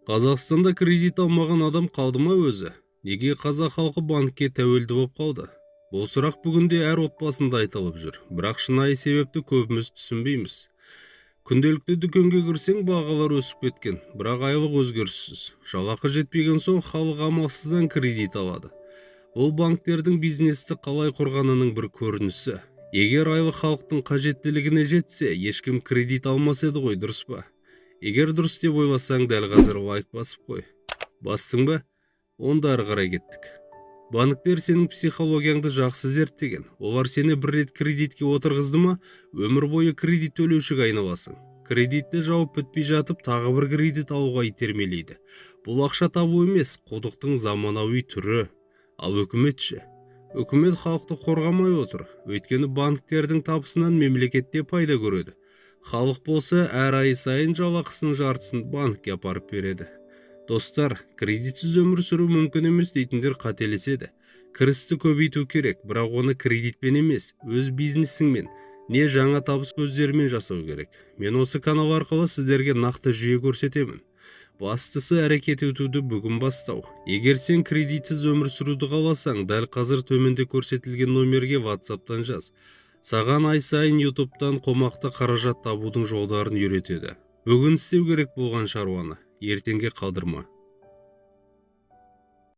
Қазақстанда кредит алмаған адам қалды ма өзі? Неге қазақ халқы банкке тәуелді болып қалды? Бұл сұрақ бүгінде әр отбасында айтылып жүр, бірақ шынайы себепті көбіміз түсінбейміз. Күнделікті дүкенге кірсең бағалар өсіп кеткен, бірақ айлық өзгеріссіз. Жалақы жетпеген соң халық амалсыздан кредит алады. Бұл банктердің бизнесті қалай құрғанының бір көрінісі. Егер айлық халықтың қажеттілігіне жетсе, ешкім кредит алмас еді ғой, дұрыс па? Егер дұрыс деп ойласаң, дәл қазір лайк басып қой. Бастың ба? Онда ары қарай кеттік. Банктер сенің психологияңды жақсы зерттеген. Олар сені бір рет кредитке отырғызды ма, өмір бойы кредит төлеушіге айналасың. Кредитті жауып бітпей жатып, тағы бір кредит алуға итермелейді. Бұл ақша табу емес, құдықтың заманауи түрі. Ал үкіметші? Үкімет халықты қорғамай отыр. Өйткені банктердің табысынан мемлекетте пайда көреді. Халық болса әр ай сайын жалақысының жартысын банкке апарып береді. Достар, кредитсіз өмір сүру мүмкін емес дейтіндер қателеседі. Кірісті көбейту керек, бірақ оны кредитпен емес, өз бизнесіңмен, не жаңа табыс көздерімен жасау керек. Мен осы канал арқылы сіздерге нақты жүйе көрсетемін. Бастысы әрекет етуді бүгін бастау. Егер сен кредитсіз өмір сүруді қаласаң, дәл қазір төменде көрсетілген номерге WhatsApp-тан жаз. Саған ай сайын YouTube-тан қомақты қаражат табудың жолдарын үйретеді. Бүгін істеу керек болған шаруаны ертеңге қалдырма.